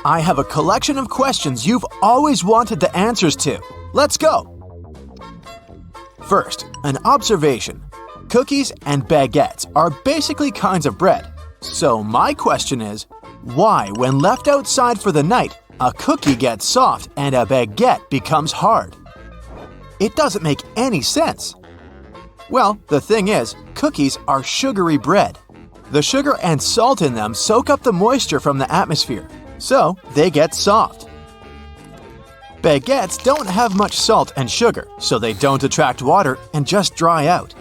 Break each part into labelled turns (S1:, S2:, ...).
S1: I have a collection of questions you've always wanted the answers to. Let's go! First, an observation. Cookies and baguettes are basically kinds of bread. So my question is, why, when left outside for the night, a cookie gets soft and a baguette becomes hard? It doesn't make any sense. Well, the thing is, cookies are sugary bread. The sugar and salt in them soak up the moisture from the atmosphere, so they get soft. Baguettes don't have much salt and sugar, so they don't attract water and just dry out.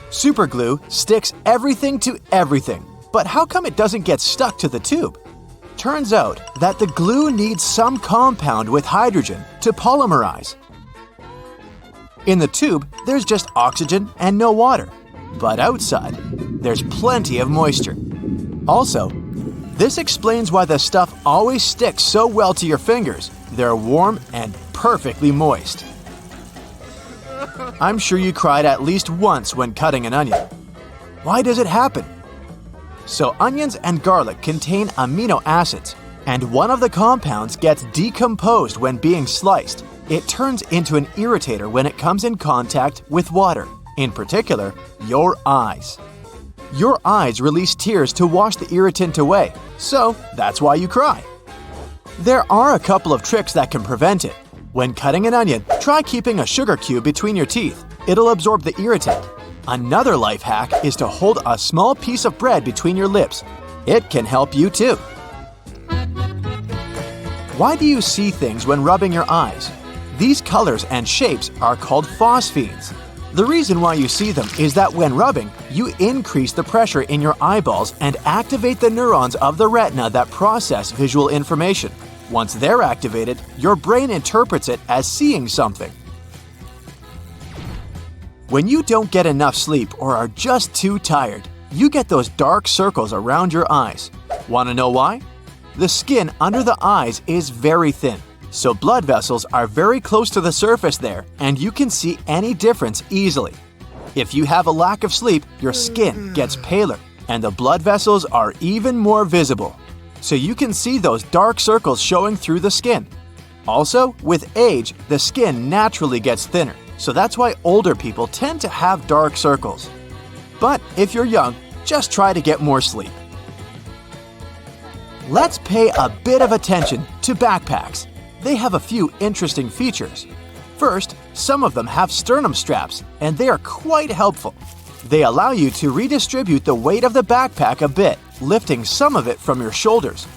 S1: Superglue sticks everything to everything, but how come it doesn't get stuck to the tube? Turns out that the glue needs some compound with hydrogen to polymerize. In the tube, there's just oxygen and no water, but outside, there's plenty of moisture. Also, this explains why the stuff always sticks so well to your fingers. They're warm and perfectly moist. I'm sure you cried at least once when cutting an onion. Why does it happen? So onions and garlic contain amino acids, and one of the compounds gets decomposed when being sliced. It turns into an irritator when it comes in contact with water, in particular, your eyes. Your eyes release tears to wash the irritant away, so that's why you cry. There are a couple of tricks that can prevent it. When cutting an onion, try keeping a sugar cube between your teeth. It'll absorb the irritant. Another life hack is to hold a small piece of bread between your lips. It can help you too. Why do you see things when rubbing your eyes? These colors and shapes are called phosphenes. The reason why you see them is that when rubbing, you increase the pressure in your eyeballs and activate the neurons of the retina that process visual information. Once they're activated, your brain interprets it as seeing something. When you don't get enough sleep or are just too tired, you get those dark circles around your eyes. Want to know why? The skin under the eyes is very thin, so blood vessels are very close to the surface there, and you can see any difference easily. If you have a lack of sleep, your skin gets paler, and the blood vessels are even more visible. So you can see those dark circles showing through the skin. Also, with age, the skin naturally gets thinner, so that's why older people tend to have dark circles. But if you're young, just try to get more sleep. Let's pay a bit of attention to backpacks. They have a few interesting features. First, some of them have sternum straps, and they are quite helpful. They allow you to redistribute the weight of the backpack a bit, lifting some of it from your shoulders.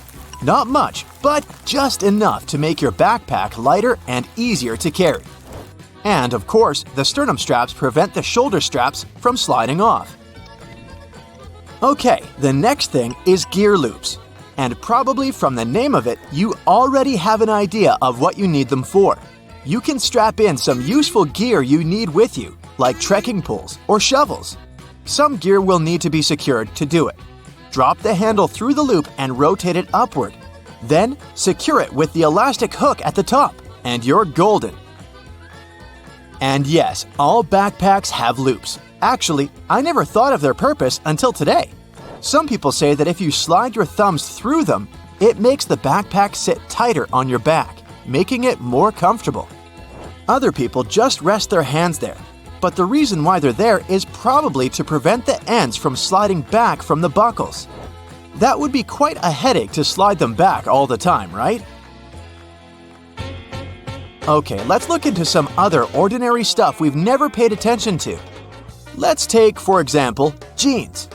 S1: Not much, but just enough to make your backpack lighter and easier to carry. And of course, the sternum straps prevent the shoulder straps from sliding off. Okay, the next thing is gear loops. And probably from the name of it, you already have an idea of what you need them for. You can strap in some useful gear you need with you, like trekking poles or shovels. Some gear will need to be secured to do it. Drop the handle through the loop and rotate it upward. Then, secure it with the elastic hook at the top, and you're golden. And yes, all backpacks have loops. Actually, I never thought of their purpose until today. Some people say that if you slide your thumbs through them, it makes the backpack sit tighter on your back, making it more comfortable. Other people just rest their hands there, but the reason why they're there is probably to prevent the ends from sliding back from the buckles. That would be quite a headache to slide them back all the time, right? Okay, let's look into some other ordinary stuff we've never paid attention to. Let's take, for example, jeans.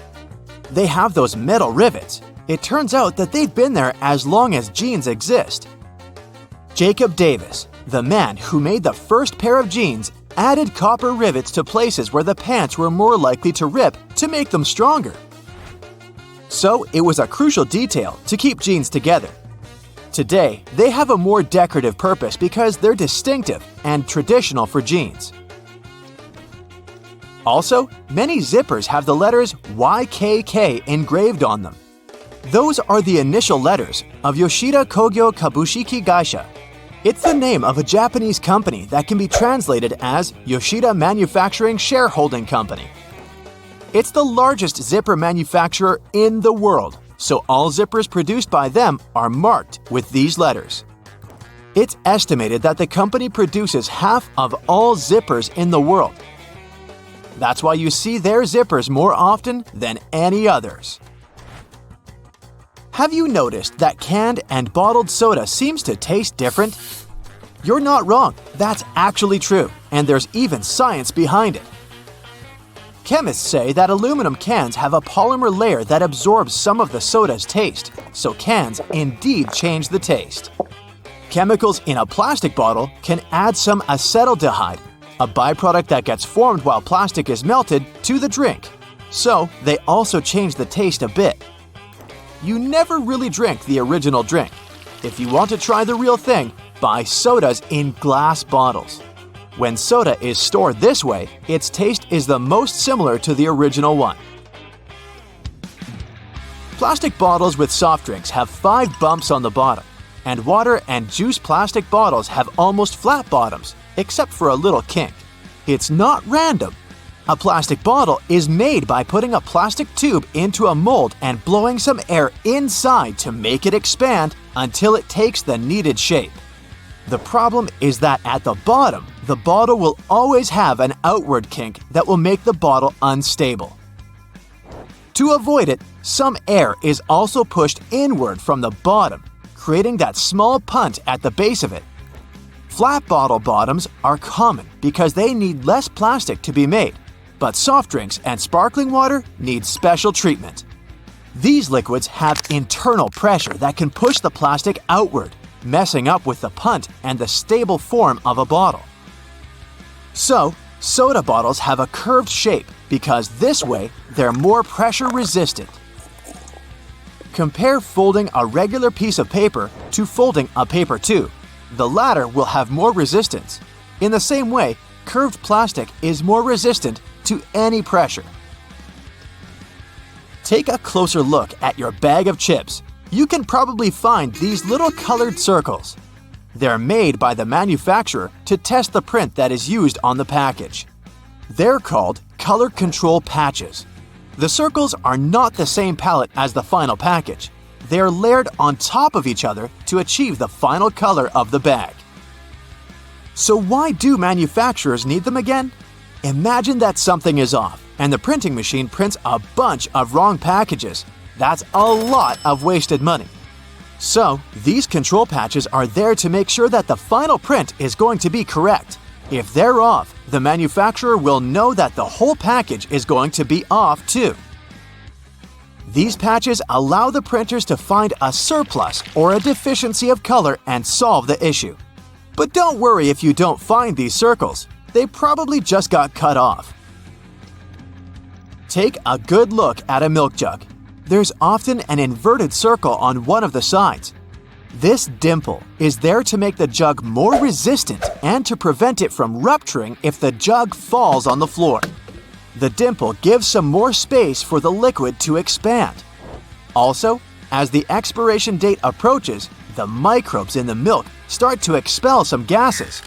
S1: They have those metal rivets. It turns out that they've been there as long as jeans exist. Jacob Davis, the man who made the first pair of jeans, added copper rivets to places where the pants were more likely to rip to make them stronger. So it was a crucial detail to keep jeans together. Today, they have a more decorative purpose because they're distinctive and traditional for jeans. Also, many zippers have the letters YKK engraved on them. Those are the initial letters of Yoshida Kogyo Kabushiki Gaisha. It's the name of a Japanese company that can be translated as Yoshida Manufacturing Shareholding Company. It's the largest zipper manufacturer in the world, so all zippers produced by them are marked with these letters. It's estimated that the company produces half of all zippers in the world. That's why you see their zippers more often than any others. Have you noticed that canned and bottled soda seems to taste different? You're not wrong, that's actually true, and there's even science behind it. Chemists say that aluminum cans have a polymer layer that absorbs some of the soda's taste, so cans indeed change the taste. Chemicals in a plastic bottle can add some acetaldehyde, a byproduct that gets formed while plastic is melted, to the drink. So, they also change the taste a bit. You never really drink the original drink. If you want to try the real thing, buy sodas in glass bottles. When soda is stored this way, its taste is the most similar to the original one. Plastic bottles with soft drinks have 5 bumps on the bottom, and water and juice plastic bottles have almost flat bottoms, except for a little kink. It's not random. A plastic bottle is made by putting a plastic tube into a mold and blowing some air inside to make it expand until it takes the needed shape. The problem is that at the bottom, the bottle will always have an outward kink that will make the bottle unstable. To avoid it, some air is also pushed inward from the bottom, creating that small punt at the base of it. Flat bottle bottoms are common because they need less plastic to be made, but soft drinks and sparkling water need special treatment. These liquids have internal pressure that can push the plastic outward, messing up with the punt and the stable form of a bottle. So, soda bottles have a curved shape because this way they're more pressure resistant. Compare folding a regular piece of paper to folding a paper tube. The latter will have more resistance. In the same way, curved plastic is more resistant to any pressure. Take a closer look at your bag of chips. You can probably find these little colored circles. They're made by the manufacturer to test the print that is used on the package. They're called color control patches. The circles are not the same palette as the final package. They are layered on top of each other to achieve the final color of the bag. So why do manufacturers need them again? Imagine that something is off and the printing machine prints a bunch of wrong packages. That's a lot of wasted money. So, these control patches are there to make sure that the final print is going to be correct. If they're off, the manufacturer will know that the whole package is going to be off too. These patches allow the printers to find a surplus or a deficiency of color and solve the issue. But don't worry if you don't find these circles. They probably just got cut off. Take a good look at a milk jug. There's often an inverted circle on one of the sides. This dimple is there to make the jug more resistant and to prevent it from rupturing if the jug falls on the floor. The dimple gives some more space for the liquid to expand. Also, as the expiration date approaches, the microbes in the milk start to expel some gases.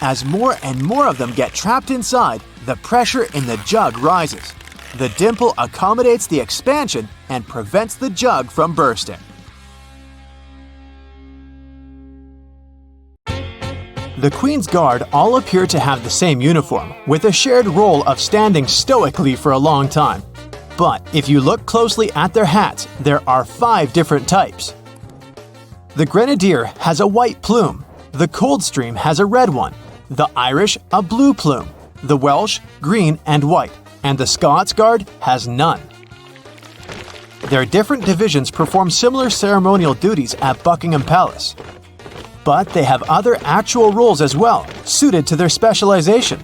S1: As more and more of them get trapped inside, the pressure in the jug rises. The dimple accommodates the expansion and prevents the jug from bursting. The Queen's Guard all appear to have the same uniform, with a shared role of standing stoically for a long time. But if you look closely at their hats, there are 5 different types. The Grenadier has a white plume, the Coldstream has a red one, the Irish a blue plume, the Welsh green and white, and the Scots Guard has none. Their different divisions perform similar ceremonial duties at Buckingham Palace. But they have other actual roles as well, suited to their specialization.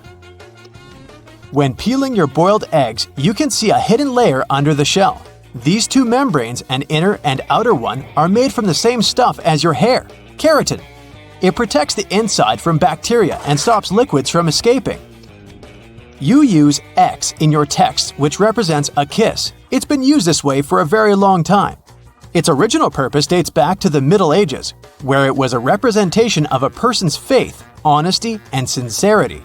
S1: When peeling your boiled eggs, you can see a hidden layer under the shell. These 2 membranes, an inner and outer one, are made from the same stuff as your hair, keratin. It protects the inside from bacteria and stops liquids from escaping. You use X in your text, which represents a kiss. It's been used this way for a very long time. Its original purpose dates back to the Middle Ages, where it was a representation of a person's faith, honesty, and sincerity.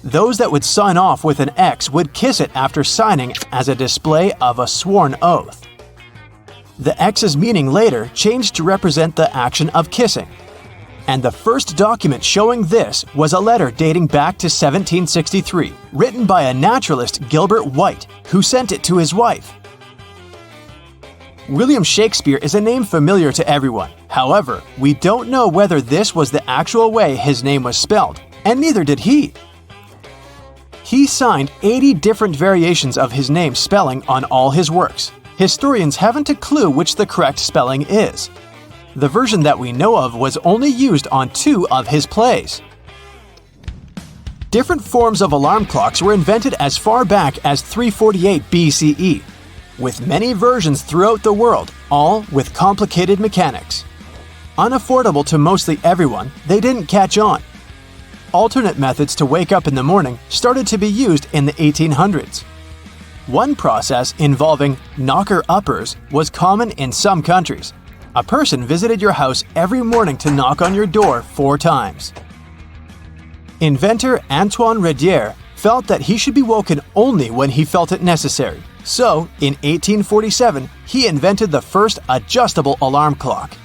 S1: Those that would sign off with an X would kiss it after signing as a display of a sworn oath. The X's meaning later changed to represent the action of kissing. And the first document showing this was a letter dating back to 1763, written by a naturalist, Gilbert White, who sent it to his wife. William Shakespeare is a name familiar to everyone. However, we don't know whether this was the actual way his name was spelled, and neither did he. He signed 80 different variations of his name spelling on all his works. Historians haven't a clue which the correct spelling is. The version that we know of was only used on 2 of his plays. Different forms of alarm clocks were invented as far back as 348 BCE, with many versions throughout the world, all with complicated mechanics. Unaffordable to mostly everyone, they didn't catch on. Alternate methods to wake up in the morning started to be used in the 1800s. One process involving knocker-uppers was common in some countries. A person visited your house every morning to knock on your door 4 times. Inventor Antoine Redier felt that he should be woken only when he felt it necessary. So, in 1847, he invented the first adjustable alarm clock.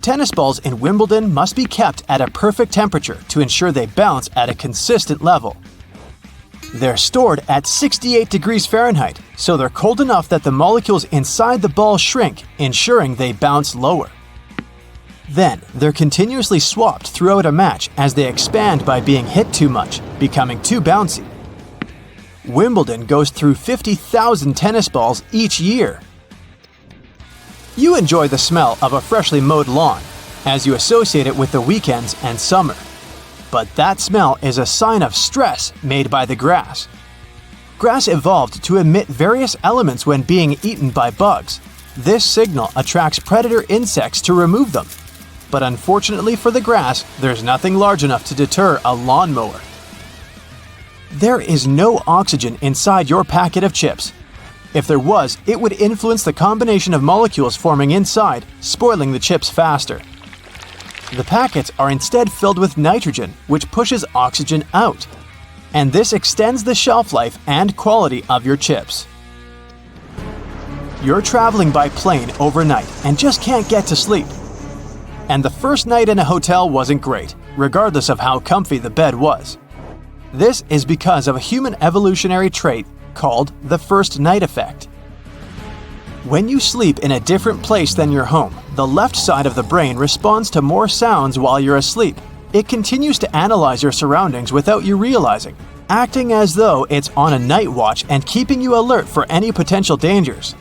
S1: Tennis balls in Wimbledon must be kept at a perfect temperature to ensure they bounce at a consistent level. They're stored at 68 degrees Fahrenheit, so they're cold enough that the molecules inside the ball shrink, ensuring they bounce lower. Then, they're continuously swapped throughout a match as they expand by being hit too much, becoming too bouncy. Wimbledon goes through 50,000 tennis balls each year. You enjoy the smell of a freshly mowed lawn, as you associate it with the weekends and summer. But that smell is a sign of stress made by the grass. Grass evolved to emit various elements when being eaten by bugs. This signal attracts predator insects to remove them. But unfortunately for the grass, there's nothing large enough to deter a lawnmower. There is no oxygen inside your packet of chips. If there was, it would influence the combination of molecules forming inside, spoiling the chips faster. The packets are instead filled with nitrogen, which pushes oxygen out. And this extends the shelf life and quality of your chips. You're traveling by plane overnight and just can't get to sleep. And the first night in a hotel wasn't great, regardless of how comfy the bed was. This is because of a human evolutionary trait called the first night effect. When you sleep in a different place than your home, the left side of the brain responds to more sounds while you're asleep. It continues to analyze your surroundings without you realizing, acting as though it's on a night watch and keeping you alert for any potential dangers.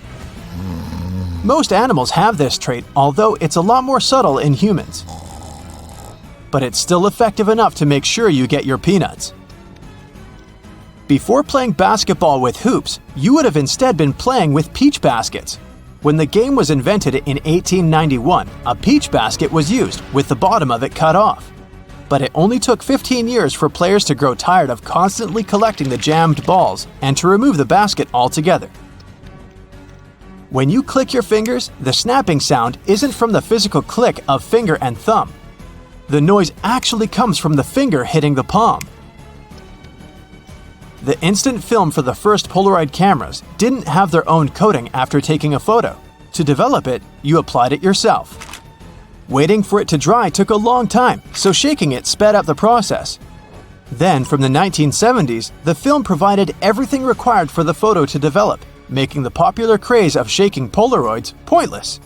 S1: Most animals have this trait, although it's a lot more subtle in humans. But it's still effective enough to make sure you get your peanuts. Before playing basketball with hoops, you would have instead been playing with peach baskets. When the game was invented in 1891, a peach basket was used, with the bottom of it cut off. But it only took 15 years for players to grow tired of constantly collecting the jammed balls and to remove the basket altogether. When you click your fingers, the snapping sound isn't from the physical click of finger and thumb. The noise actually comes from the finger hitting the palm. The instant film for the first Polaroid cameras didn't have their own coating after taking a photo. To develop it, you applied it yourself. Waiting for it to dry took a long time, so shaking it sped up the process. Then, from the 1970s, the film provided everything required for the photo to develop, making the popular craze of shaking Polaroids pointless.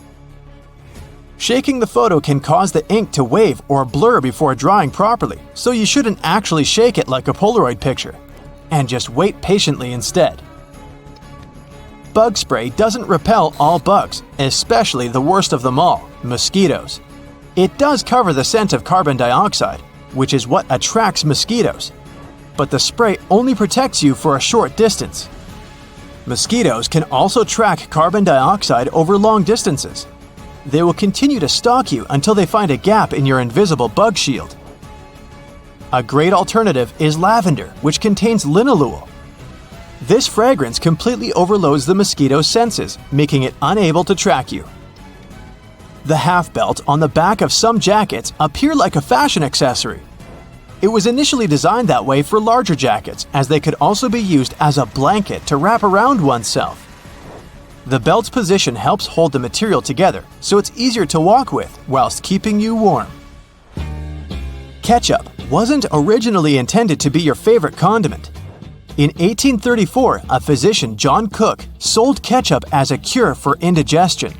S1: Shaking the photo can cause the ink to wave or blur before drying properly, so you shouldn't actually shake it like a Polaroid picture. And just wait patiently instead. Bug spray doesn't repel all bugs, especially the worst of them all, mosquitoes. It does cover the scent of carbon dioxide, which is what attracts mosquitoes. But the spray only protects you for a short distance. Mosquitoes can also track carbon dioxide over long distances. They will continue to stalk you until they find a gap in your invisible bug shield. A great alternative is lavender, which contains linalool. This fragrance completely overloads the mosquito's senses, making it unable to track you. The half belt on the back of some jackets appear like a fashion accessory. It was initially designed that way for larger jackets, as they could also be used as a blanket to wrap around oneself. The belt's position helps hold the material together, so it's easier to walk with whilst keeping you warm. Ketchup wasn't originally intended to be your favorite condiment. In 1834, a physician, John Cook, sold ketchup as a cure for indigestion.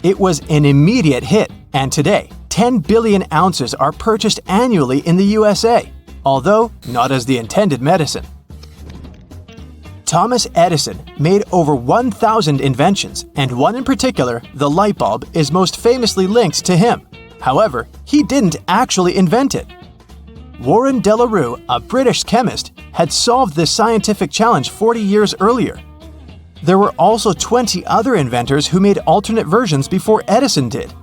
S1: It was an immediate hit, and today, 10 billion ounces are purchased annually in the USA, although not as the intended medicine. Thomas Edison made over 1,000 inventions, and one in particular, the light bulb, is most famously linked to him. However, he didn't actually invent it. Warren de la Rue, a British chemist, had solved this scientific challenge 40 years earlier. There were also 20 other inventors who made alternate versions before Edison did.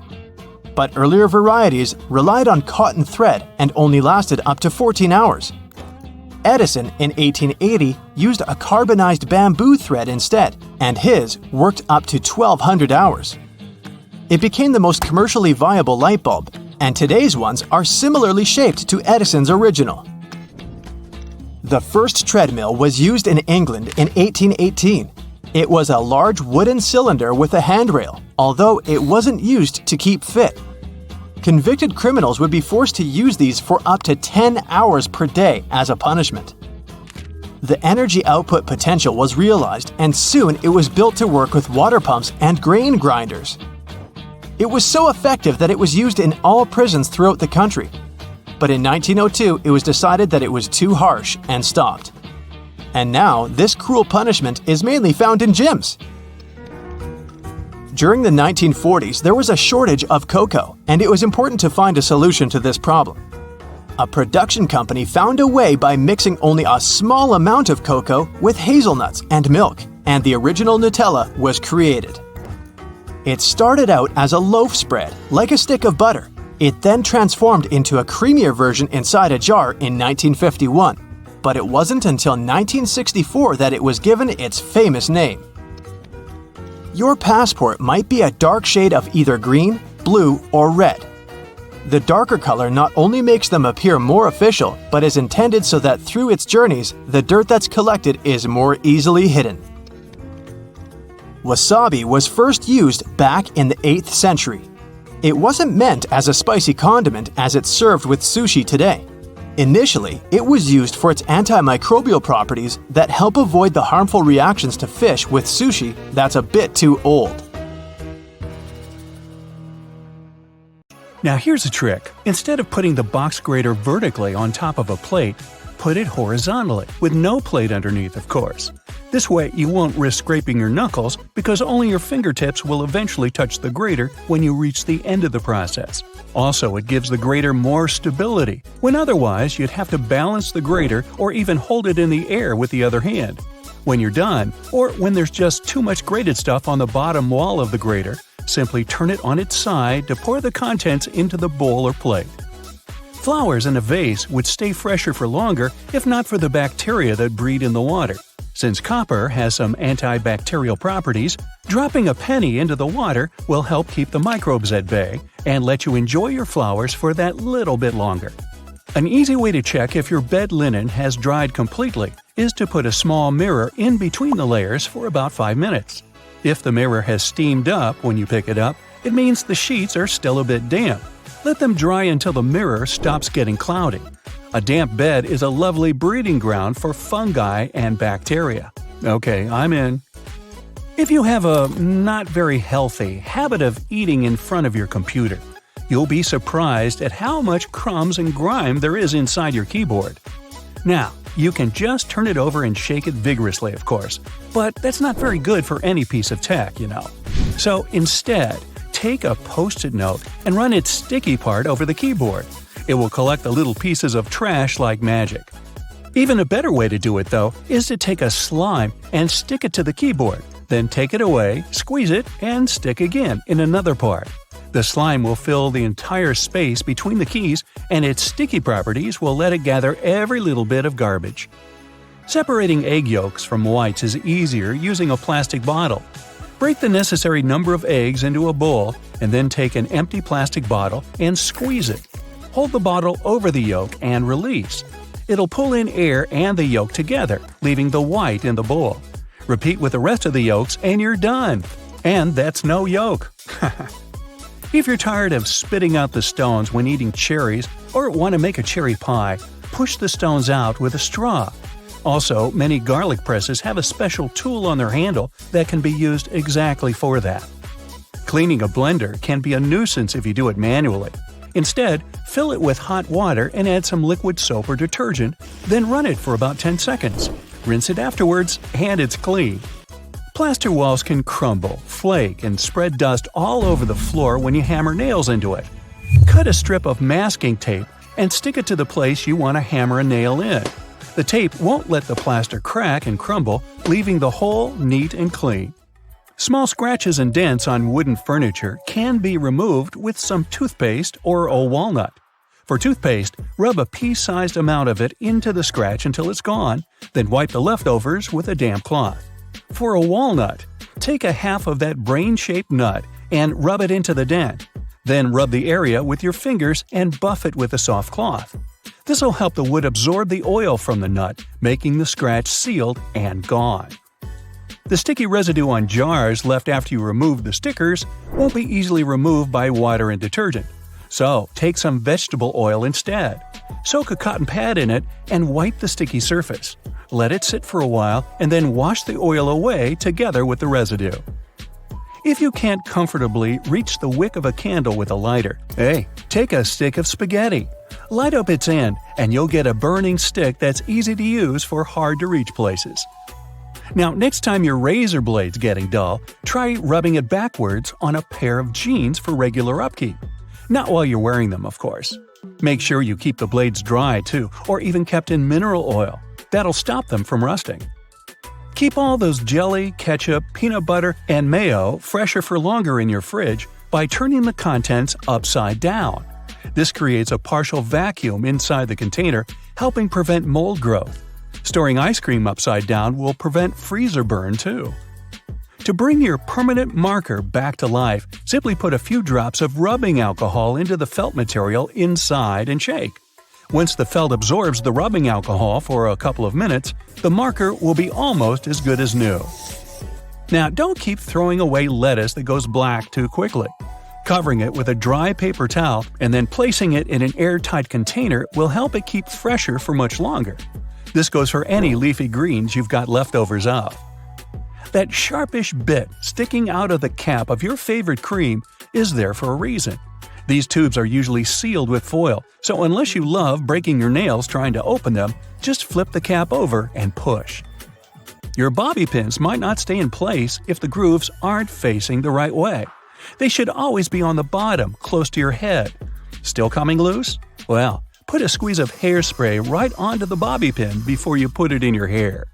S1: But earlier varieties relied on cotton thread and only lasted up to 14 hours. Edison, in 1880, used a carbonized bamboo thread instead, and his worked up to 1,200 hours. It became the most commercially viable light bulb, and today's ones are similarly shaped to Edison's original. The first treadmill was used in England in 1818. It was a large wooden cylinder with a handrail, although it wasn't used to keep fit. Convicted criminals would be forced to use these for up to 10 hours per day as a punishment. The energy output potential was realized, and soon it was built to work with water pumps and grain grinders. It was so effective that it was used in all prisons throughout the country. But in 1902, it was decided that it was too harsh and stopped. And now, this cruel punishment is mainly found in gyms. During the 1940s, there was a shortage of cocoa, and it was important to find a solution to this problem. A production company found a way by mixing only a small amount of cocoa with hazelnuts and milk, and the original Nutella was created. It started out as a loaf spread, like a stick of butter. It then transformed into a creamier version inside a jar in 1951, but it wasn't until 1964 that it was given its famous name. Your passport might be a dark shade of either green, blue, or red. The darker color not only makes them appear more official, but is intended so that through its journeys, the dirt that's collected is more easily hidden. Wasabi was first used back in the 8th century. It wasn't meant as a spicy condiment as it's served with sushi today. Initially, it was used for its antimicrobial properties that help avoid the harmful reactions to fish with sushi that's a bit too old.
S2: Now here's a trick. Instead of putting the box grater vertically on top of a plate, put it horizontally, with no plate underneath, of course. This way you won't risk scraping your knuckles because only your fingertips will eventually touch the grater when you reach the end of the process. Also, it gives the grater more stability, when otherwise you'd have to balance the grater or even hold it in the air with the other hand. When you're done, or when there's just too much grated stuff on the bottom wall of the grater, simply turn it on its side to pour the contents into the bowl or plate. Flowers in a vase would stay fresher for longer if not for the bacteria that breed in the water. Since copper has some antibacterial properties, dropping a penny into the water will help keep the microbes at bay and let you enjoy your flowers for that little bit longer. An easy way to check if your bed linen has dried completely is to put a small mirror in between the layers for about 5 minutes. If the mirror has steamed up when you pick it up, it means the sheets are still a bit damp. Let them dry until the mirror stops getting cloudy. A damp bed is a lovely breeding ground for fungi and bacteria. Okay, I'm in. If you have a not very healthy habit of eating in front of your computer, you'll be surprised at how much crumbs and grime there is inside your keyboard. Now, you can just turn it over and shake it vigorously, of course, but that's not very good for any piece of tech, you know. So instead, take a Post-it note and run its sticky part over the keyboard. It will collect the little pieces of trash like magic. Even a better way to do it, though, is to take a slime and stick it to the keyboard, then take it away, squeeze it, and stick again in another part. The slime will fill the entire space between the keys, and its sticky properties will let it gather every little bit of garbage. Separating egg yolks from whites is easier using a plastic bottle. Break the necessary number of eggs into a bowl, and then take an empty plastic bottle and squeeze it. Hold the bottle over the yolk and release. It'll pull in air and the yolk together, leaving the white in the bowl. Repeat with the rest of the yolks and you're done. And that's no yolk. If you're tired of spitting out the stones when eating cherries or want to make a cherry pie, push the stones out with a straw. Also, many garlic presses have a special tool on their handle that can be used exactly for that. Cleaning a blender can be a nuisance if you do it manually. Instead, fill it with hot water and add some liquid soap or detergent, then run it for about 10 seconds. Rinse it afterwards, and it's clean. Plaster walls can crumble, flake, and spread dust all over the floor when you hammer nails into it. Cut a strip of masking tape and stick it to the place you want to hammer a nail in. The tape won't let the plaster crack and crumble, leaving the hole neat and clean. Small scratches and dents on wooden furniture can be removed with some toothpaste or a walnut. For toothpaste, rub a pea-sized amount of it into the scratch until it's gone, then wipe the leftovers with a damp cloth. For a walnut, take a half of that brain-shaped nut and rub it into the dent. Then rub the area with your fingers and buff it with a soft cloth. This will help the wood absorb the oil from the nut, making the scratch sealed and gone. The sticky residue on jars left after you remove the stickers won't be easily removed by water and detergent. So, take some vegetable oil instead. Soak a cotton pad in it and wipe the sticky surface. Let it sit for a while and then wash the oil away together with the residue. If you can't comfortably reach the wick of a candle with a lighter, take a stick of spaghetti. Light up its end and you'll get a burning stick that's easy to use for hard-to-reach places. Now, next time your razor blade's getting dull, try rubbing it backwards on a pair of jeans for regular upkeep. Not while you're wearing them, of course. Make sure you keep the blades dry, too, or even kept in mineral oil. That'll stop them from rusting. Keep all those jelly, ketchup, peanut butter, and mayo fresher for longer in your fridge by turning the contents upside down. This creates a partial vacuum inside the container, helping prevent mold growth. Storing ice cream upside down will prevent freezer burn, too. To bring your permanent marker back to life, simply put a few drops of rubbing alcohol into the felt material inside and shake. Once the felt absorbs the rubbing alcohol for a couple of minutes, the marker will be almost as good as new. Now, don't keep throwing away lettuce that goes black too quickly. Covering it with a dry paper towel and then placing it in an airtight container will help it keep fresher for much longer. This goes for any leafy greens you've got leftovers of. That sharpish bit sticking out of the cap of your favorite cream is there for a reason. These tubes are usually sealed with foil, so unless you love breaking your nails trying to open them, just flip the cap over and push. Your bobby pins might not stay in place if the grooves aren't facing the right way. They should always be on the bottom, close to your head. Still coming loose? Well, put a squeeze of hairspray right onto the bobby pin before you put it in your hair.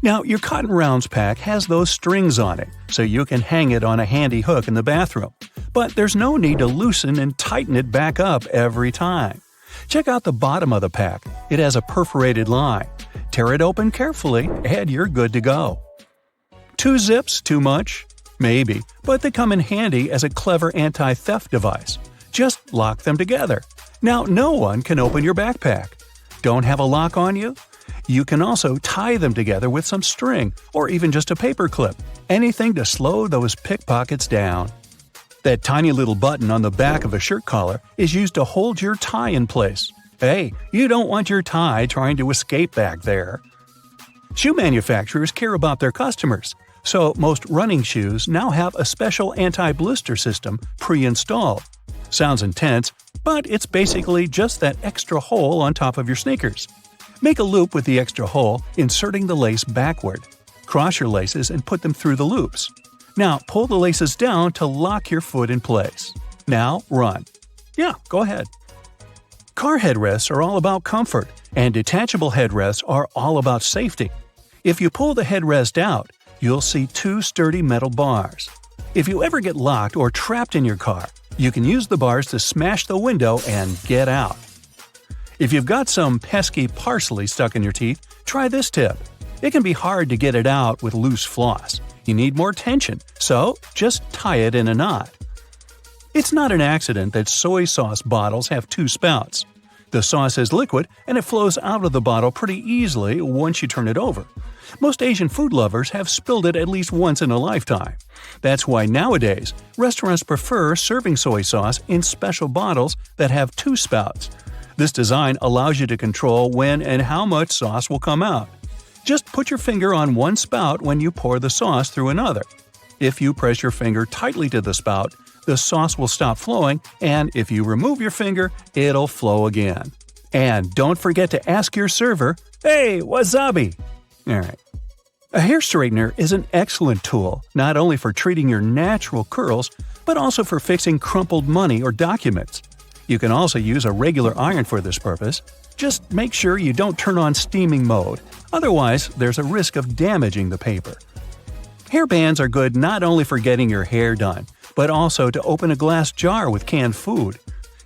S2: Now, your cotton rounds pack has those strings on it, so you can hang it on a handy hook in the bathroom. But there's no need to loosen and tighten it back up every time. Check out the bottom of the pack. It has a perforated line. Tear it open carefully, and you're good to go. 2 zips too much? Maybe, but they come in handy as a clever anti-theft device. Just lock them together. Now, no one can open your backpack. Don't have a lock on you? You can also tie them together with some string, or even just a paper clip. Anything to slow those pickpockets down. That tiny little button on the back of a shirt collar is used to hold your tie in place. Hey, you don't want your tie trying to escape back there. Shoe manufacturers care about their customers, so most running shoes now have a special anti-blister system pre-installed. Sounds intense, but it's basically just that extra hole on top of your sneakers. Make a loop with the extra hole, inserting the lace backward. Cross your laces and put them through the loops. Now, pull the laces down to lock your foot in place. Now, run. Yeah, go ahead. Car headrests are all about comfort, and detachable headrests are all about safety. If you pull the headrest out, you'll see 2 sturdy metal bars. If you ever get locked or trapped in your car, you can use the bars to smash the window and get out. If you've got some pesky parsley stuck in your teeth, try this tip. It can be hard to get it out with loose floss. You need more tension, so just tie it in a knot. It's not an accident that soy sauce bottles have 2 spouts. The sauce is liquid and it flows out of the bottle pretty easily once you turn it over. Most Asian food lovers have spilled it at least once in a lifetime. That's why nowadays, restaurants prefer serving soy sauce in special bottles that have two spouts. This design allows you to control when and how much sauce will come out. Just put your finger on one spout when you pour the sauce through another. If you press your finger tightly to the spout, the sauce will stop flowing, and if you remove your finger, it'll flow again. And don't forget to ask your server, "Hey, wasabi!" Alright. A hair straightener is an excellent tool, not only for treating your natural curls, but also for fixing crumpled money or documents. You can also use a regular iron for this purpose. Just make sure you don't turn on steaming mode, otherwise there's a risk of damaging the paper. Hair bands are good not only for getting your hair done, but also to open a glass jar with canned food.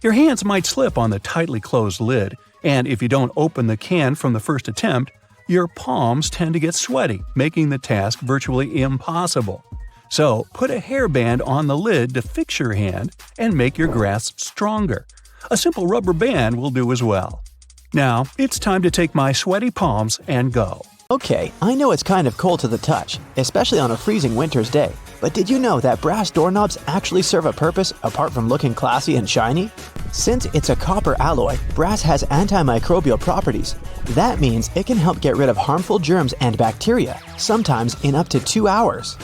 S2: Your hands might slip on the tightly closed lid, and if you don't open the can from the first attempt, your palms tend to get sweaty, making the task virtually impossible. So, put a hairband on the lid to fix your hand and make your grasp stronger. A simple rubber band will do as well. Now, it's time to take my sweaty palms and go.
S1: Okay, I know it's kind of cold to the touch, especially on a freezing winter's day, but did you know that brass doorknobs actually serve a purpose apart from looking classy and shiny? Since it's a copper alloy, brass has antimicrobial properties. That means it can help get rid of harmful germs and bacteria, sometimes in up to 2 hours.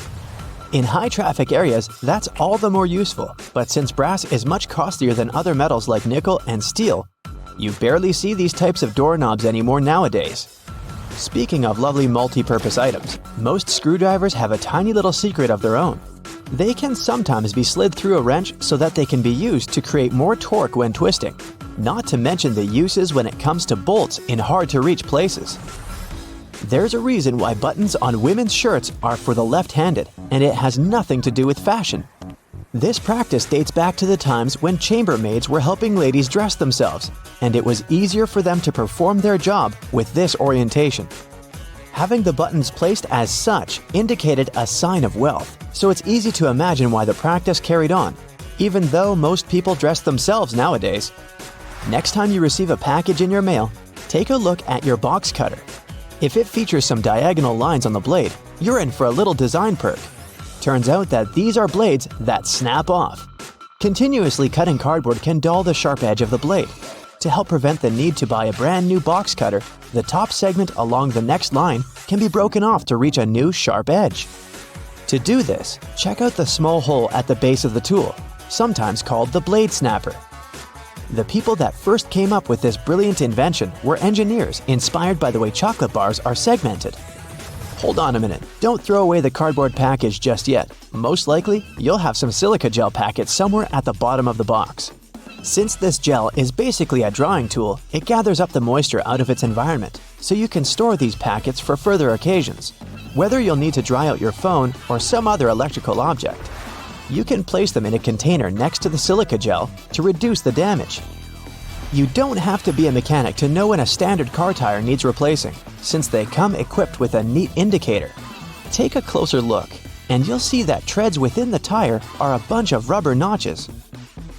S1: In high-traffic areas, that's all the more useful, but since brass is much costlier than other metals like nickel and steel, you barely see these types of doorknobs anymore nowadays. Speaking of lovely multi-purpose items, most screwdrivers have a tiny little secret of their own. They can sometimes be slid through a wrench so that they can be used to create more torque when twisting, not to mention the uses when it comes to bolts in hard-to-reach places. There's a reason why buttons on women's shirts are for the left-handed, and it has nothing to do with fashion. This practice dates back to the times when chambermaids were helping ladies dress themselves, and it was easier for them to perform their job with this orientation. Having the buttons placed as such indicated a sign of wealth, so it's easy to imagine why the practice carried on, even though most people dress themselves nowadays. Next time you receive a package in your mail, take a look at your box cutter. If it features some diagonal lines on the blade, you're in for a little design perk. Turns out that these are blades that snap off. Continuously cutting cardboard can dull the sharp edge of the blade. To help prevent the need to buy a brand new box cutter, the top segment along the next line can be broken off to reach a new sharp edge. To do this, check out the small hole at the base of the tool, sometimes called the blade snapper. The people that first came up with this brilliant invention were engineers inspired by the way chocolate bars are segmented. Hold on a minute, don't throw away the cardboard package just yet. Most likely, you'll have some silica gel packets somewhere at the bottom of the box. Since this gel is basically a drawing tool, it gathers up the moisture out of its environment, so you can store these packets for further occasions. Whether you'll need to dry out your phone or some other electrical object, you can place them in a container next to the silica gel to reduce the damage. You don't have to be a mechanic to know when a standard car tire needs replacing, since they come equipped with a neat indicator. Take a closer look, and you'll see that treads within the tire are a bunch of rubber notches.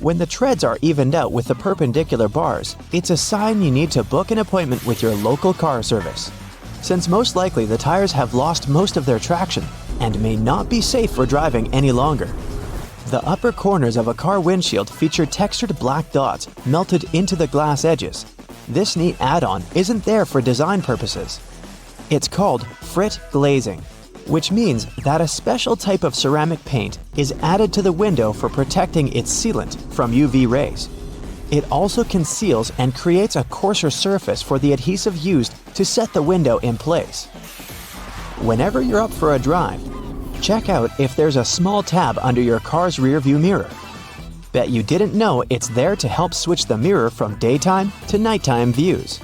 S1: When the treads are evened out with the perpendicular bars, it's a sign you need to book an appointment with your local car service, since most likely the tires have lost most of their traction and may not be safe for driving any longer. The upper corners of a car windshield feature textured black dots melted into the glass edges. This neat add-on isn't there for design purposes. It's called frit glazing, which means that a special type of ceramic paint is added to the window for protecting its sealant from UV rays. It also conceals and creates a coarser surface for the adhesive used to set the window in place. Whenever you're up for a drive, check out if there's a small tab under your car's rearview mirror. Bet you didn't know it's there to help switch the mirror from daytime to nighttime views.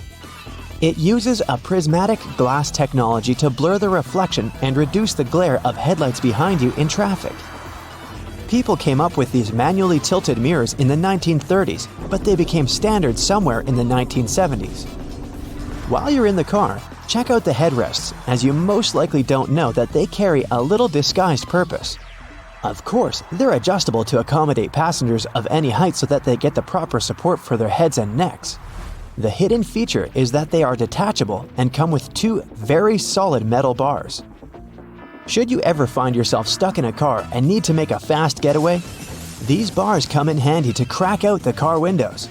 S1: It uses a prismatic glass technology to blur the reflection and reduce the glare of headlights behind you in traffic. People came up with these manually tilted mirrors in the 1930s, but they became standard somewhere in the 1970s. While you're in the car, check out the headrests, as you most likely don't know that they carry a little disguised purpose. Of course, they're adjustable to accommodate passengers of any height so that they get the proper support for their heads and necks. The hidden feature is that they are detachable and come with two very solid metal bars. Should you ever find yourself stuck in a car and need to make a fast getaway, these bars come in handy to crack out the car windows.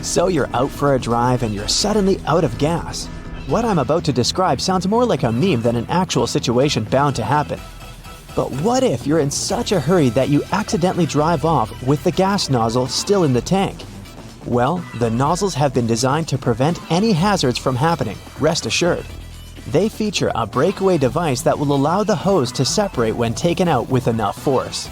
S1: So you're out for a drive and you're suddenly out of gas. What I'm about to describe sounds more like a meme than an actual situation bound to happen. But what if you're in such a hurry that you accidentally drive off with the gas nozzle still in the tank? Well, the nozzles have been designed to prevent any hazards from happening, rest assured. They feature a breakaway device that will allow the hose to separate when taken out with enough force.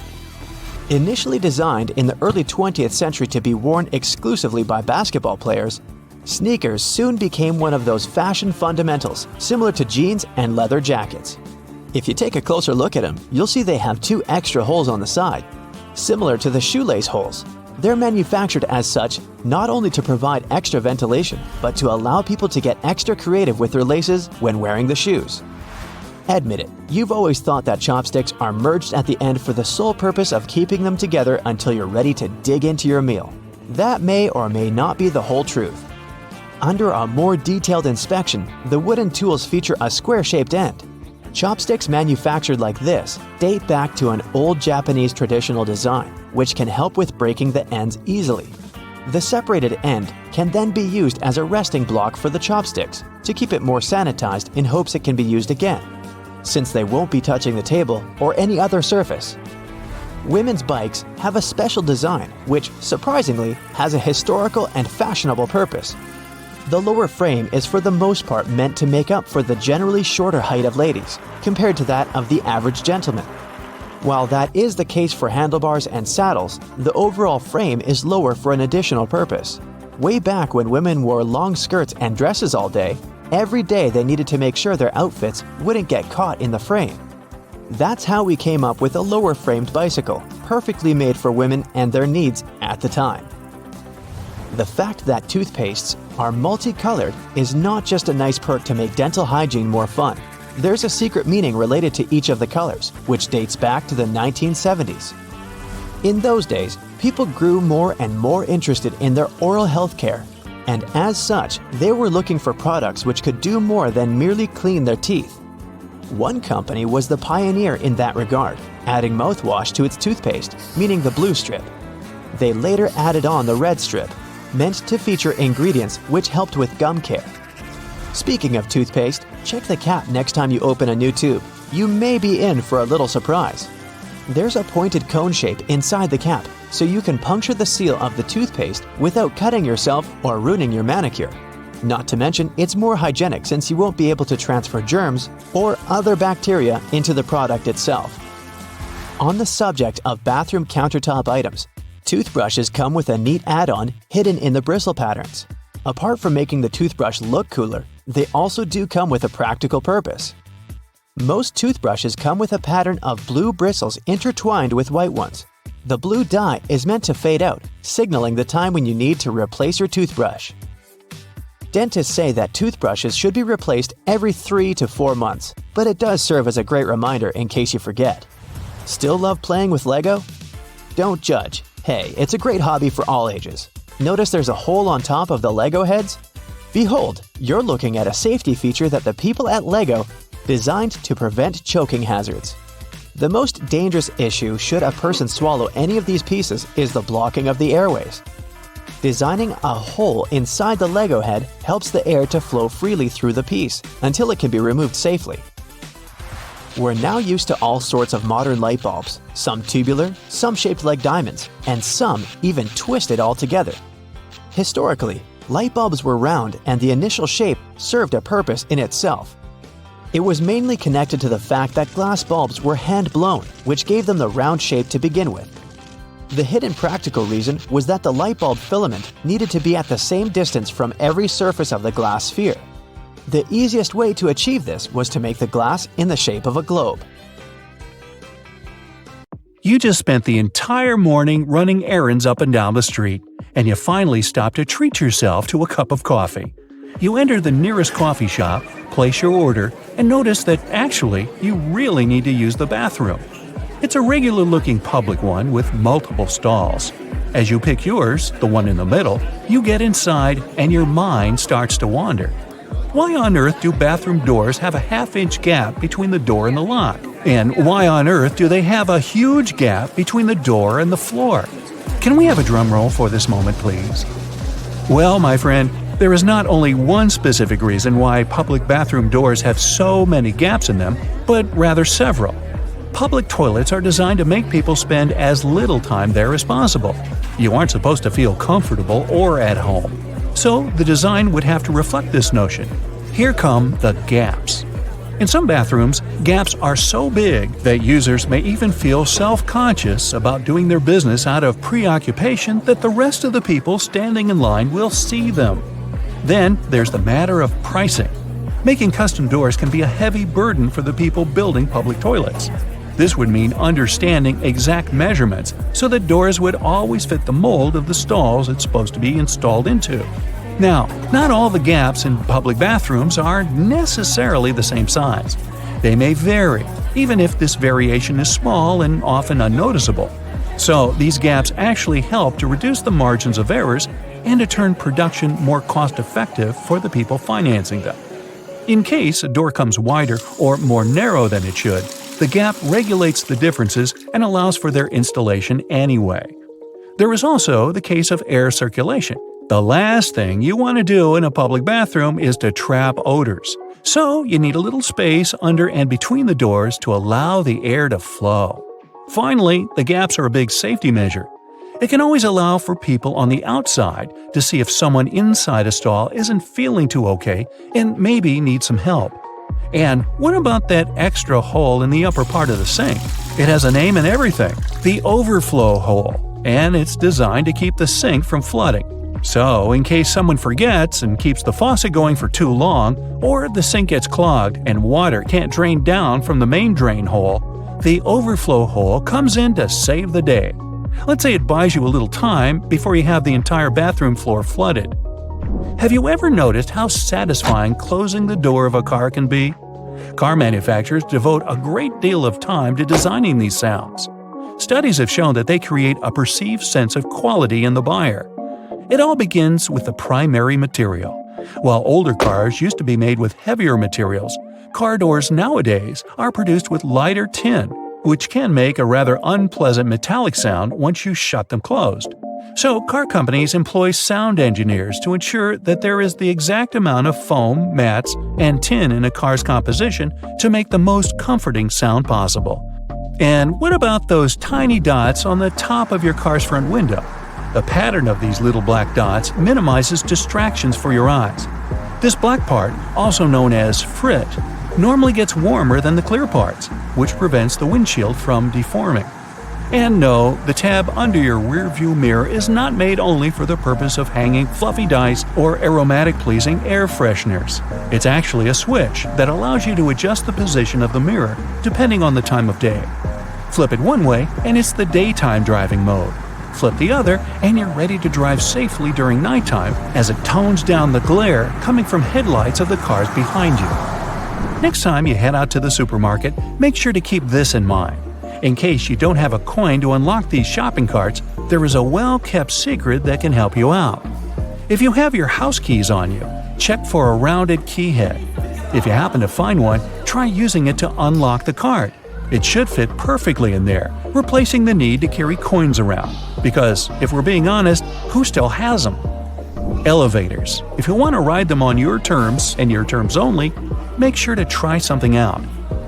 S1: Initially designed in the early 20th century to be worn exclusively by basketball players, sneakers soon became one of those fashion fundamentals similar to jeans and leather jackets. If you take a closer look at them, you'll see they have two extra holes on the side, similar to the shoelace holes. They're manufactured as such not only to provide extra ventilation, but to allow people to get extra creative with their laces when wearing the shoes. Admit it, you've always thought that chopsticks are merged at the end for the sole purpose of keeping them together until you're ready to dig into your meal. That may or may not be the whole truth. Under a more detailed inspection, the wooden tools feature a square-shaped end. Chopsticks manufactured like this date back to an old Japanese traditional design, which can help with breaking the ends easily. The separated end can then be used as a resting block for the chopsticks to keep it more sanitized in hopes it can be used again, since they won't be touching the table or any other surface. Women's bikes have a special design which, surprisingly, has a historical and fashionable purpose. The lower frame is for the most part meant to make up for the generally shorter height of ladies, compared to that of the average gentleman. While that is the case for handlebars and saddles, the overall frame is lower for an additional purpose. Way back when women wore long skirts and dresses all day, every day they needed to make sure their outfits wouldn't get caught in the frame. That's how we came up with a lower-framed bicycle, perfectly made for women and their needs at the time. The fact that toothpastes are multicolored is not just a nice perk to make dental hygiene more fun. There's a secret meaning related to each of the colors, which dates back to the 1970s. In those days, people grew more and more interested in their oral health care, and as such, they were looking for products which could do more than merely clean their teeth. One company was the pioneer in that regard, adding mouthwash to its toothpaste, meaning the blue strip. They later added on the red strip, meant to feature ingredients which helped with gum care. Speaking of toothpaste, check the cap next time you open a new tube. You may be in for a little surprise. There's a pointed cone shape inside the cap, so you can puncture the seal of the toothpaste without cutting yourself or ruining your manicure. Not to mention, it's more hygienic since you won't be able to transfer germs or other bacteria into the product itself. On the subject of bathroom countertop items, toothbrushes come with a neat add-on hidden in the bristle patterns. Apart from making the toothbrush look cooler, they also do come with a practical purpose. Most toothbrushes come with a pattern of blue bristles intertwined with white ones. The blue dye is meant to fade out, signaling the time when you need to replace your toothbrush. Dentists say that toothbrushes should be replaced every 3 to 4 months, but it does serve as a great reminder in case you forget. Still love playing with Lego? Don't judge. Hey, it's a great hobby for all ages. Notice there's a hole on top of the Lego heads? Behold, you're looking at a safety feature that the people at Lego designed to prevent choking hazards. The most dangerous issue should a person swallow any of these pieces is the blocking of the airways. Designing a hole inside the Lego head helps the air to flow freely through the piece until it can be removed safely. We're now used to all sorts of modern light bulbs, some tubular, some shaped like diamonds, and some even twisted altogether. Historically, light bulbs were round and the initial shape served a purpose in itself. It was mainly connected to the fact that glass bulbs were hand-blown, which gave them the round shape to begin with. The hidden practical reason was that the light bulb filament needed to be at the same distance from every surface of the glass sphere. The easiest way to achieve this was to make the glass in the shape of a globe.
S2: You just spent the entire morning running errands up and down the street, and you finally stop to treat yourself to a cup of coffee. You enter the nearest coffee shop, place your order, and notice that actually you really need to use the bathroom. It's a regular-looking public one with multiple stalls. As you pick yours, the one in the middle, you get inside and your mind starts to wander. Why on earth do bathroom doors have a half-inch gap between the door and the lock? And why on earth do they have a huge gap between the door and the floor? Can we have a drum roll for this moment, please? Well, my friend, there is not only one specific reason why public bathroom doors have so many gaps in them, but rather several. Public toilets are designed to make people spend as little time there as possible. You aren't supposed to feel comfortable or at home. So the design would have to reflect this notion. Here come the gaps. In some bathrooms, gaps are so big that users may even feel self-conscious about doing their business out of preoccupation that the rest of the people standing in line will see them. Then there's the matter of pricing. Making custom doors can be a heavy burden for the people building public toilets. This would mean understanding exact measurements so that doors would always fit the mold of the stalls it's supposed to be installed into. Now, not all the gaps in public bathrooms are necessarily the same size. They may vary, even if this variation is small and often unnoticeable. So, these gaps actually help to reduce the margins of errors and to turn production more cost-effective for the people financing them. In case a door comes wider or more narrow than it should, the gap regulates the differences and allows for their installation anyway. There is also the case of air circulation. The last thing you want to do in a public bathroom is to trap odors. So you need a little space under and between the doors to allow the air to flow. Finally, the gaps are a big safety measure. It can always allow for people on the outside to see if someone inside a stall isn't feeling too okay and maybe needs some help. And what about that extra hole in the upper part of the sink? It has a name and everything, the overflow hole, and it's designed to keep the sink from flooding. So, in case someone forgets and keeps the faucet going for too long, or the sink gets clogged and water can't drain down from the main drain hole, the overflow hole comes in to save the day. Let's say it buys you a little time before you have the entire bathroom floor flooded. Have you ever noticed how satisfying closing the door of a car can be? Car manufacturers devote a great deal of time to designing these sounds. Studies have shown that they create a perceived sense of quality in the buyer. It all begins with the primary material. While older cars used to be made with heavier materials, car doors nowadays are produced with lighter tin, which can make a rather unpleasant metallic sound once you shut them closed. So car companies employ sound engineers to ensure that there is the exact amount of foam, mats, and tin in a car's composition to make the most comforting sound possible. And what about those tiny dots on the top of your car's front window? The pattern of these little black dots minimizes distractions for your eyes. This black part, also known as frit, normally gets warmer than the clear parts, which prevents the windshield from deforming. And no, the tab under your rearview mirror is not made only for the purpose of hanging fluffy dice or aromatic-pleasing air fresheners. It's actually a switch that allows you to adjust the position of the mirror depending on the time of day. Flip it one way and it's the daytime driving mode. Flip the other and you're ready to drive safely during nighttime as it tones down the glare coming from headlights of the cars behind you. Next time you head out to the supermarket, make sure to keep this in mind. In case you don't have a coin to unlock these shopping carts, there is a well-kept secret that can help you out. If you have your house keys on you, check for a rounded key head. If you happen to find one, try using it to unlock the cart. It should fit perfectly in there, replacing the need to carry coins around. Because, if we're being honest, who still has them? Elevators. If you want to ride them on your terms, and your terms only, make sure to try something out.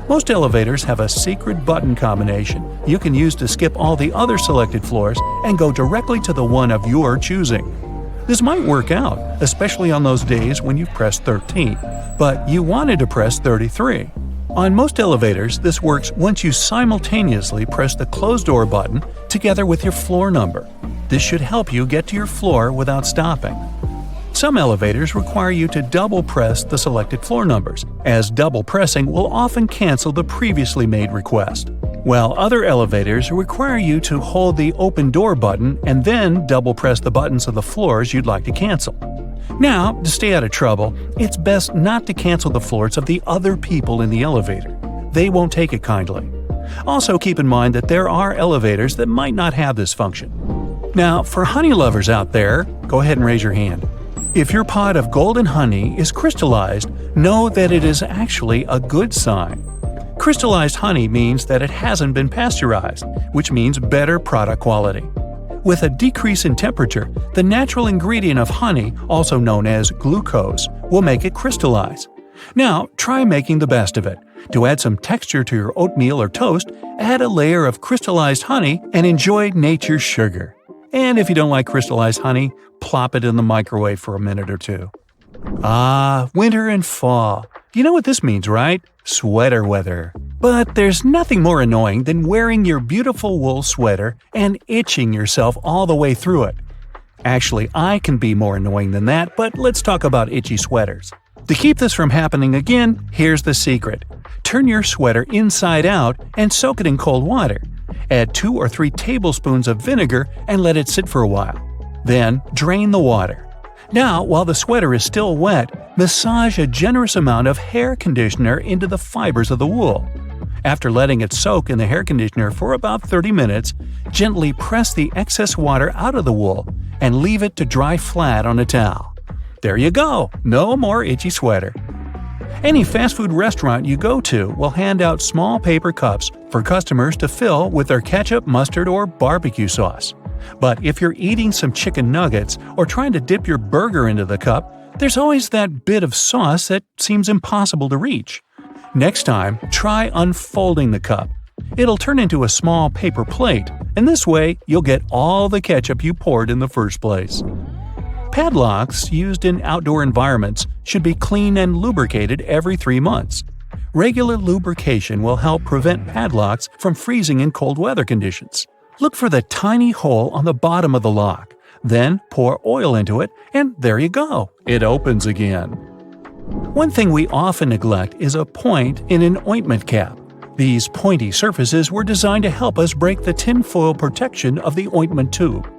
S2: Most elevators have a secret button combination you can use to skip all the other selected floors and go directly to the one of your choosing. This might work out, especially on those days when you've pressed 13, but you wanted to press 33. On most elevators, this works once you simultaneously press the close door button together with your floor number. This should help you get to your floor without stopping. Some elevators require you to double press the selected floor numbers, as double pressing will often cancel the previously made request. While other elevators require you to hold the open door button and then double press the buttons of the floors you'd like to cancel. Now, to stay out of trouble, it's best not to cancel the floors of the other people in the elevator. They won't take it kindly. Also keep in mind that there are elevators that might not have this function. Now, for honey lovers out there, go ahead and raise your hand. If your pot of golden honey is crystallized, know that it is actually a good sign. Crystallized honey means that it hasn't been pasteurized, which means better product quality. With a decrease in temperature, the natural ingredient of honey, also known as glucose, will make it crystallize. Now, try making the best of it. To add some texture to your oatmeal or toast, add a layer of crystallized honey and enjoy nature's sugar. And if you don't like crystallized honey, plop it in the microwave for a minute or two. Ah, winter and fall. You know what this means, right? Sweater weather. But there's nothing more annoying than wearing your beautiful wool sweater and itching yourself all the way through it. Actually, I can be more annoying than that, but let's talk about itchy sweaters. To keep this from happening again, here's the secret. Turn your sweater inside out and soak it in cold water. Add 2 or 3 tablespoons of vinegar and let it sit for a while. Then, drain the water. Now, while the sweater is still wet, massage a generous amount of hair conditioner into the fibers of the wool. After letting it soak in the hair conditioner for about 30 minutes, gently press the excess water out of the wool and leave it to dry flat on a towel. There you go! No more itchy sweater. Any fast food restaurant you go to will hand out small paper cups for customers to fill with their ketchup, mustard, or barbecue sauce. But if you're eating some chicken nuggets or trying to dip your burger into the cup, there's always that bit of sauce that seems impossible to reach. Next time, try unfolding the cup. It'll turn into a small paper plate, and this way you'll get all the ketchup you poured in the first place. Padlocks used in outdoor environments should be cleaned and lubricated every 3 months. Regular lubrication will help prevent padlocks from freezing in cold weather conditions. Look for the tiny hole on the bottom of the lock. Then pour oil into it, and there you go. It opens again. One thing we often neglect is a point in an ointment cap. These pointy surfaces were designed to help us break the tinfoil protection of the ointment tube.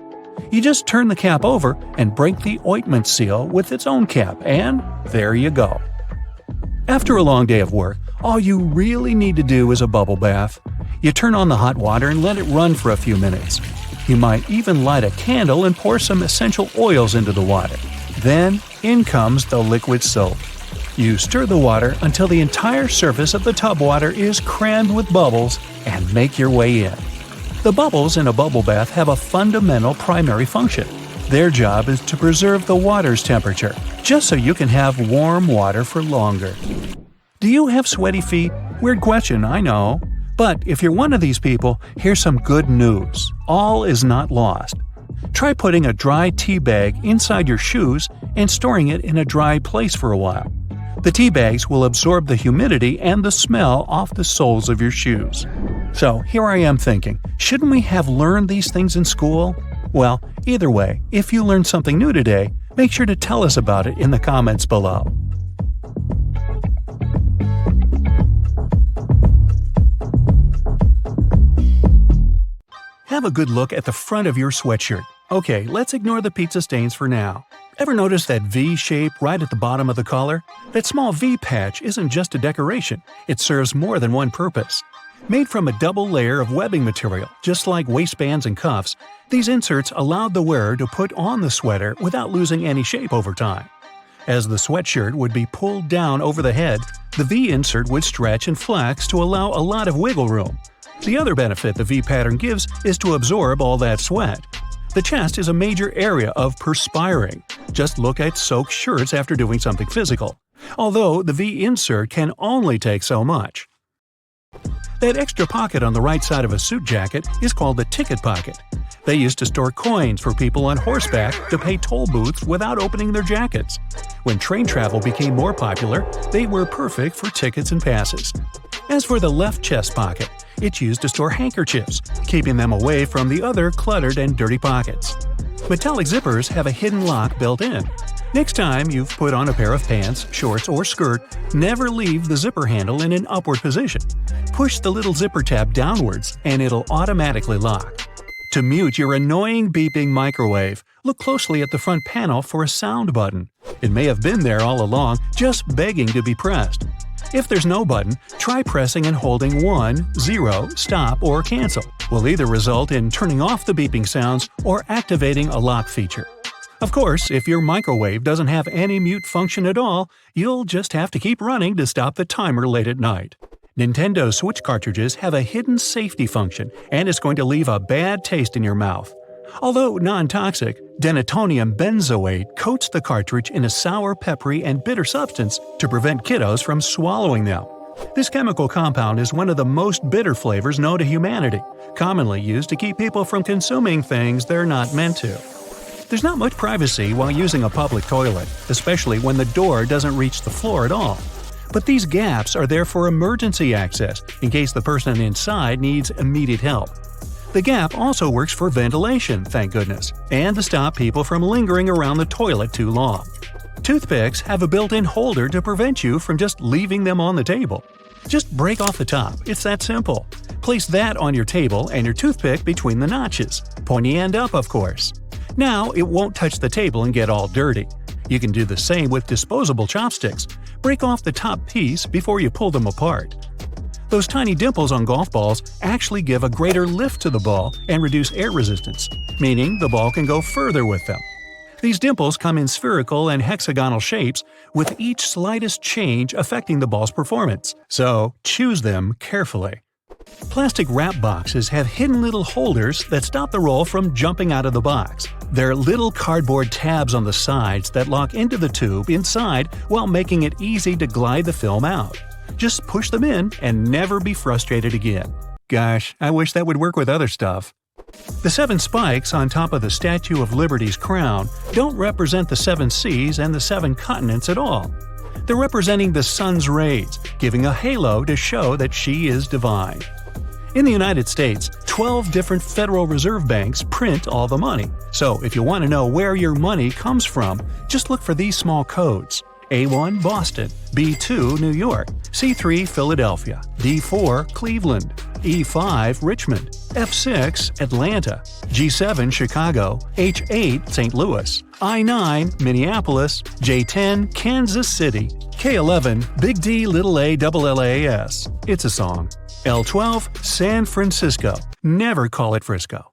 S2: You just turn the cap over and break the ointment seal with its own cap, and there you go. After a long day of work, all you really need to do is a bubble bath. You turn on the hot water and let it run for a few minutes. You might even light a candle and pour some essential oils into the water. Then, in comes the liquid soap. You stir the water until the entire surface of the tub water is crammed with bubbles and make your way in. The bubbles in a bubble bath have a fundamental primary function. Their job is to preserve the water's temperature, just so you can have warm water for longer. Do you have sweaty feet? Weird question, I know. But if you're one of these people, here's some good news. All is not lost. Try putting a dry tea bag inside your shoes and storing it in a dry place for a while. The tea bags will absorb the humidity and the smell off the soles of your shoes. So here I am thinking, shouldn't we have learned these things in school? Well, either way, if you learned something new today, make sure to tell us about it in the comments below. Have a good look at the front of your sweatshirt. Okay, let's ignore the pizza stains for now. Ever notice that V shape right at the bottom of the collar? That small V patch isn't just a decoration, it serves more than one purpose. Made from a double layer of webbing material, just like waistbands and cuffs, these inserts allowed the wearer to put on the sweater without losing any shape over time. As the sweatshirt would be pulled down over the head, the V insert would stretch and flex to allow a lot of wiggle room. The other benefit the V pattern gives is to absorb all that sweat. The chest is a major area of perspiring. Just look at soaked shirts after doing something physical. Although the V insert can only take so much. That extra pocket on the right side of a suit jacket is called the ticket pocket. They used to store coins for people on horseback to pay toll booths without opening their jackets. When train travel became more popular, they were perfect for tickets and passes. As for the left chest pocket, it's used to store handkerchiefs, keeping them away from the other cluttered and dirty pockets. Metallic zippers have a hidden lock built in. Next time you've put on a pair of pants, shorts, or skirt, never leave the zipper handle in an upward position. Push the little zipper tab downwards and it'll automatically lock. To mute your annoying beeping microwave, look closely at the front panel for a sound button. It may have been there all along, just begging to be pressed. If there's no button, try pressing and holding 1, 0, stop, or cancel. Will either result in turning off the beeping sounds or activating a lock feature. Of course, if your microwave doesn't have any mute function at all, you'll just have to keep running to stop the timer late at night. Nintendo Switch cartridges have a hidden safety function, and it's going to leave a bad taste in your mouth. Although non-toxic, denatonium benzoate coats the cartridge in a sour, peppery, and bitter substance to prevent kiddos from swallowing them. This chemical compound is one of the most bitter flavors known to humanity, commonly used to keep people from consuming things they're not meant to. There's not much privacy while using a public toilet, especially when the door doesn't reach the floor at all. But these gaps are there for emergency access, in case the person inside needs immediate help. The gap also works for ventilation, thank goodness, and to stop people from lingering around the toilet too long. Toothpicks have a built-in holder to prevent you from just leaving them on the table. Just break off the top, it's that simple. Place that on your table and your toothpick between the notches, pointy end up of course. Now it won't touch the table and get all dirty. You can do the same with disposable chopsticks. Break off the top piece before you pull them apart. Those tiny dimples on golf balls actually give a greater lift to the ball and reduce air resistance, meaning the ball can go further with them. These dimples come in spherical and hexagonal shapes, with each slightest change affecting the ball's performance, so choose them carefully. Plastic wrap boxes have hidden little holders that stop the roll from jumping out of the box. They're little cardboard tabs on the sides that lock into the tube inside while making it easy to glide the film out. Just push them in and never be frustrated again. Gosh, I wish that would work with other stuff. The 7 spikes on top of the Statue of Liberty's crown don't represent the 7 seas and the 7 continents at all. They're representing the sun's rays, giving a halo to show that she is divine. In the United States, 12 different Federal Reserve banks print all the money. So if you want to know where your money comes from, just look for these small codes. A1 Boston, B2 New York, C3 Philadelphia, D4 Cleveland, E5 Richmond, F6 Atlanta, G7 Chicago, H8 St. Louis, I9 Minneapolis, J10 Kansas City, K11 Big D Little A Double LAS. It's a song. L12 San Francisco. Never call it Frisco.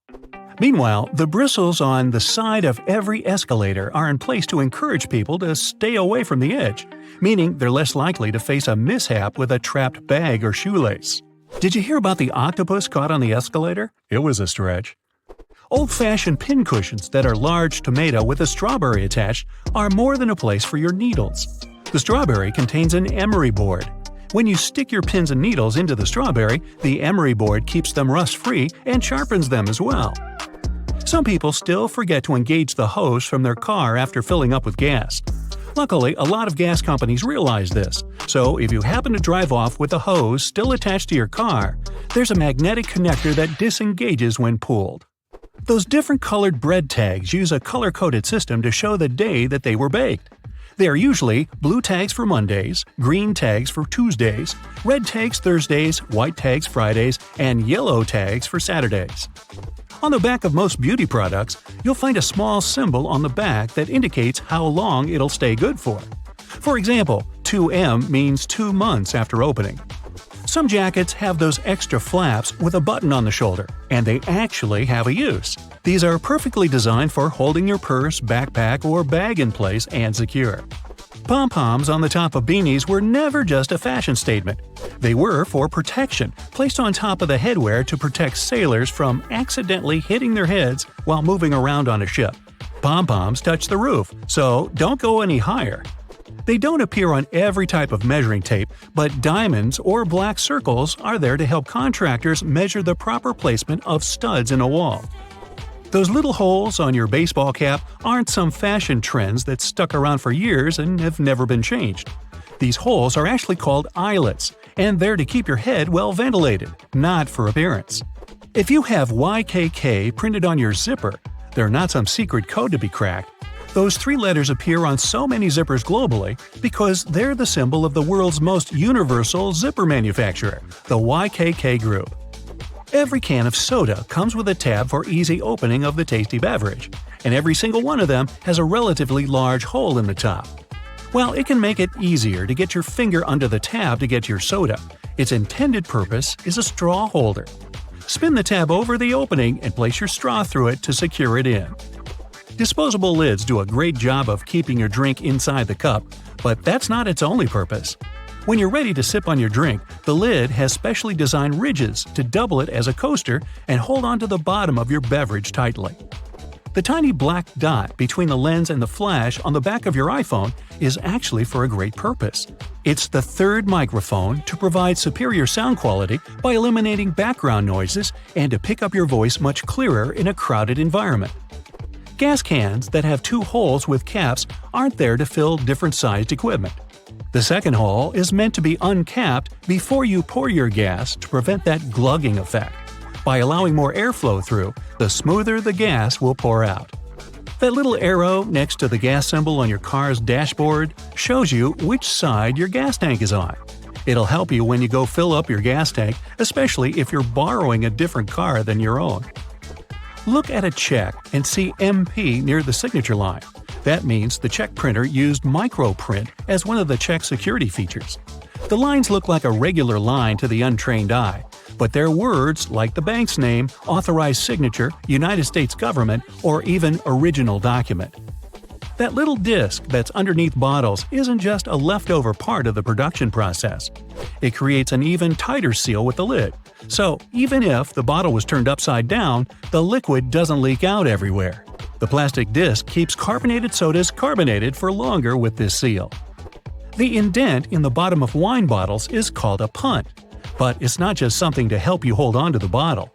S2: Meanwhile, the bristles on the side of every escalator are in place to encourage people to stay away from the edge, meaning they're less likely to face a mishap with a trapped bag or shoelace. Did you hear about the octopus caught on the escalator? It was a stretch. Old-fashioned pincushions that are large tomato with a strawberry attached are more than a place for your needles. The strawberry contains an emery board. When you stick your pins and needles into the strawberry, the emery board keeps them rust-free and sharpens them as well. Some people still forget to engage the hose from their car after filling up with gas. Luckily, a lot of gas companies realize this, so if you happen to drive off with the hose still attached to your car, there's a magnetic connector that disengages when pulled. Those different colored bread tags use a color-coded system to show the day that they were baked. They are usually blue tags for Mondays, green tags for Tuesdays, red tags Thursdays, white tags Fridays, and yellow tags for Saturdays. On the back of most beauty products, you'll find a small symbol on the back that indicates how long it'll stay good for. For example, 2M means 2 months after opening. Some jackets have those extra flaps with a button on the shoulder, and they actually have a use. These are perfectly designed for holding your purse, backpack, or bag in place and secure. Pom-poms on the top of beanies were never just a fashion statement. They were for protection, placed on top of the headwear to protect sailors from accidentally hitting their heads while moving around on a ship. Pom-poms touch the roof, so don't go any higher. They don't appear on every type of measuring tape, but diamonds or black circles are there to help contractors measure the proper placement of studs in a wall. Those little holes on your baseball cap aren't some fashion trends that stuck around for years and have never been changed. These holes are actually called eyelets, and they're to keep your head well ventilated, not for appearance. If you have YKK printed on your zipper, they're not some secret code to be cracked. Those 3 letters appear on so many zippers globally because they're the symbol of the world's most universal zipper manufacturer, the YKK Group. Every can of soda comes with a tab for easy opening of the tasty beverage, and every single one of them has a relatively large hole in the top. Well, it can make it easier to get your finger under the tab to get your soda. Its intended purpose is a straw holder. Spin the tab over the opening and place your straw through it to secure it in. Disposable lids do a great job of keeping your drink inside the cup, but that's not its only purpose. When you're ready to sip on your drink, the lid has specially designed ridges to double it as a coaster and hold onto the bottom of your beverage tightly. The tiny black dot between the lens and the flash on the back of your iPhone is actually for a great purpose. It's the third microphone to provide superior sound quality by eliminating background noises and to pick up your voice much clearer in a crowded environment. Gas cans that have two holes with caps aren't there to fill different-sized equipment. The second hole is meant to be uncapped before you pour your gas to prevent that glugging effect. By allowing more airflow through, the smoother the gas will pour out. That little arrow next to the gas symbol on your car's dashboard shows you which side your gas tank is on. It'll help you when you go fill up your gas tank, especially if you're borrowing a different car than your own. Look at a check and see MP near the signature line. That means the check printer used microprint as one of the check security features. The lines look like a regular line to the untrained eye, but they're words like the bank's name, authorized signature, United States government, or even original document. That little disc that's underneath bottles isn't just a leftover part of the production process. It creates an even tighter seal with the lid, so even if the bottle was turned upside down, the liquid doesn't leak out everywhere. The plastic disc keeps carbonated sodas carbonated for longer with this seal. The indent in the bottom of wine bottles is called a punt, but it's not just something to help you hold on to the bottle.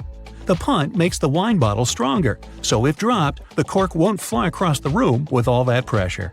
S2: The punt makes the wine bottle stronger, so if dropped, the cork won't fly across the room with all that pressure.